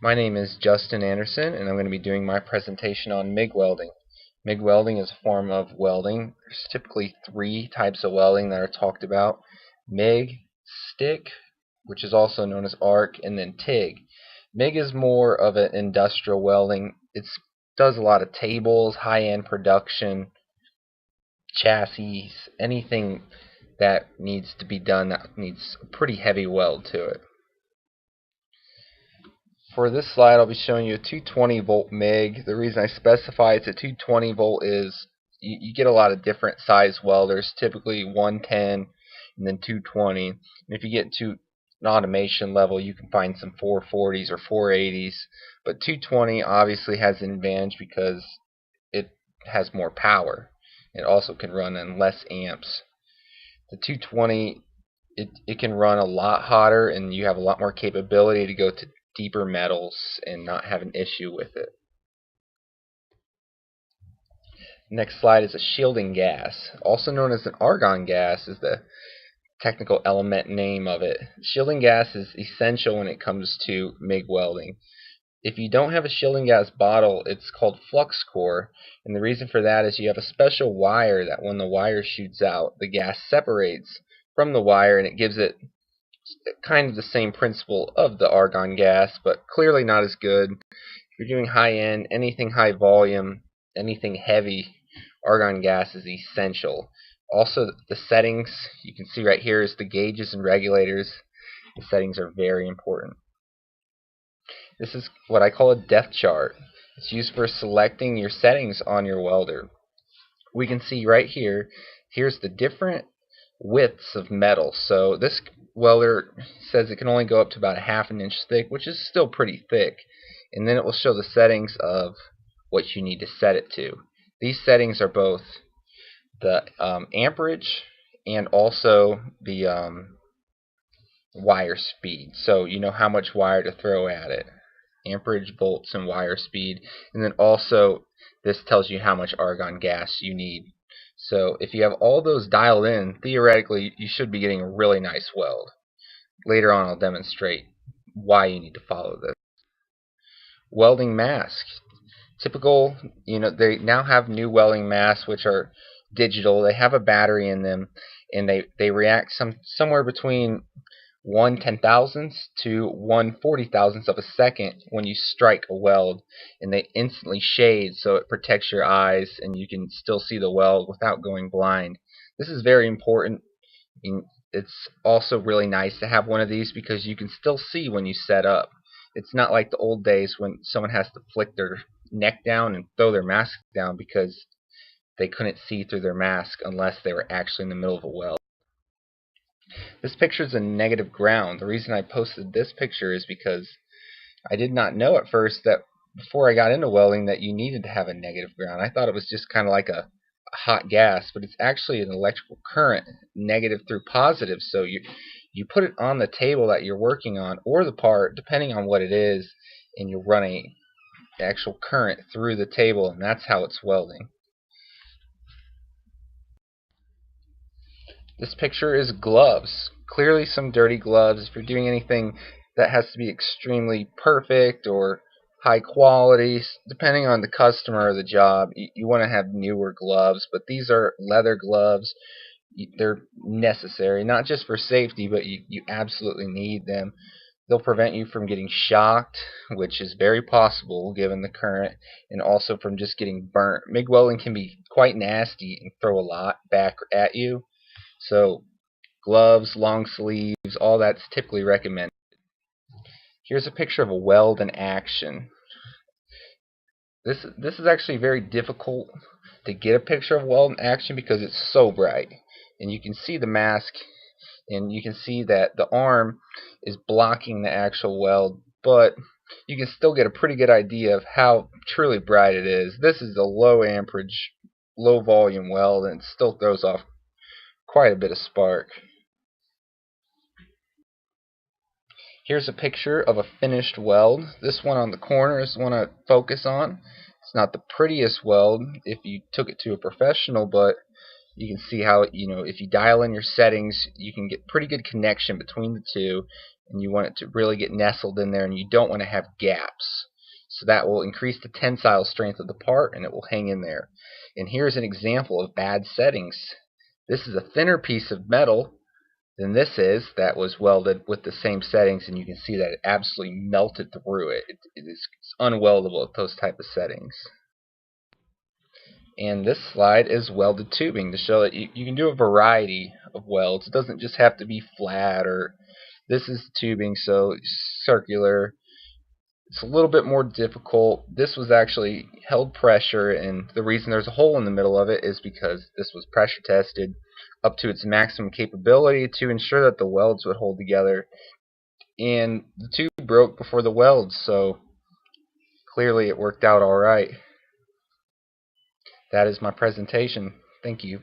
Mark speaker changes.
Speaker 1: My name is Justin Anderson, and I'm going to be doing my presentation on MIG welding. MIG welding is a form of welding. There's typically three types of welding that are talked about: MIG, stick, which is also known as arc, and then TIG. MIG is more of an industrial welding. It does a lot of tables, high-end production, chassis, anything that needs to be done that needs a pretty heavy weld to it. For this slide, I'll be showing you a 220 volt MIG. The reason I specify it's a 220 volt is you get a lot of different size welders, typically 110 and then 220. And if you get to an automation level, you can find some 440s or 480s, but 220 obviously has an advantage because it has more power. It also can run on less amps. The 220, it can run a lot hotter, and you have a lot more capability to go to deeper metals and not have an issue with it. Next slide is a shielding gas, also known as an argon gas is the technical element name of it. Shielding gas is essential when it comes to MIG welding. If you don't have a shielding gas bottle, it's called flux core, and the reason for that is you have a special wire that when the wire shoots out, the gas separates from the wire and it gives it kind of the same principle of the argon gas, but clearly not as good. If you're doing high end, anything high volume, anything heavy, argon gas is essential. Also, the settings you can see right here is the gauges and regulators. The settings are very important. This is what I call a depth chart. It's used for selecting your settings on your welder. We can see right here, here's the different widths of metal. So this welder says it can only go up to about a half an inch thick, which is still pretty thick. And then it will show the settings of what you need to set it to. These settings are both the amperage and also the wire speed. So you know how much wire to throw at it. Amperage, volts, and wire speed. And then also this tells you how much argon gas you need. So if you have all those dialed in, theoretically you should be getting a really nice weld. Later on I'll demonstrate why you need to follow this. Welding mask. Typical, they now have new welding masks which are digital. They have a battery in them, and they react somewhere between 1/10,000th to 1/40,000th of a second when you strike a weld, and they instantly shade so it protects your eyes and you can still see the weld without going blind. This is very important. It's also really nice to have one of these because you can still see when you set up. It's not like the old days when someone has to flick their neck down and throw their mask down because they couldn't see through their mask unless they were actually in the middle of a weld. This picture is a negative ground. The reason I posted this picture is because I did not know at first that before I got into welding that you needed to have a negative ground. I thought it was just kind of like a hot gas, but it's actually an electrical current, negative through positive. So you put it on the table that you're working on or the part, depending on what it is, and you're running actual current through the table, and that's how it's welding. This picture is gloves. Clearly some dirty gloves. If you're doing anything that has to be extremely perfect or high quality, depending on the customer or the job, you want to have newer gloves, but these are leather gloves. They're necessary, not just for safety, but you absolutely need them. They'll prevent you from getting shocked, which is very possible given the current, and also from just getting burnt. MIG welding can be quite nasty and throw a lot back at you. So gloves, long sleeves, all that's typically recommended. Here's a picture of a weld in action. This is actually very difficult to get a picture of weld in action because it's so bright. And you can see the mask, and you can see that the arm is blocking the actual weld, but you can still get a pretty good idea of how truly bright it is. This is a low amperage, low volume weld, and it still throws off quite a bit of spark. Here's a picture of a finished weld. This one on the corner is the one I focus on. It's not the prettiest weld if you took it to a professional, but you can see how if you dial in your settings, you can get pretty good connection between the two, and you want it to really get nestled in there, and you don't want to have gaps. So that will increase the tensile strength of the part, and it will hang in there. And here's an example of bad settings. This is a thinner piece of metal than this is that was welded with the same settings, and you can see that it absolutely melted through it. It's unweldable at those type of settings. And this slide is welded tubing to show that you can do a variety of welds. It doesn't just have to be flat, or this is tubing, so circular. It's a little bit more difficult. This was actually held pressure, and the reason there's a hole in the middle of it is because this was pressure tested up to its maximum capability to ensure that the welds would hold together. And the tube broke before the welds, so clearly it worked out alright. That is my presentation. Thank you.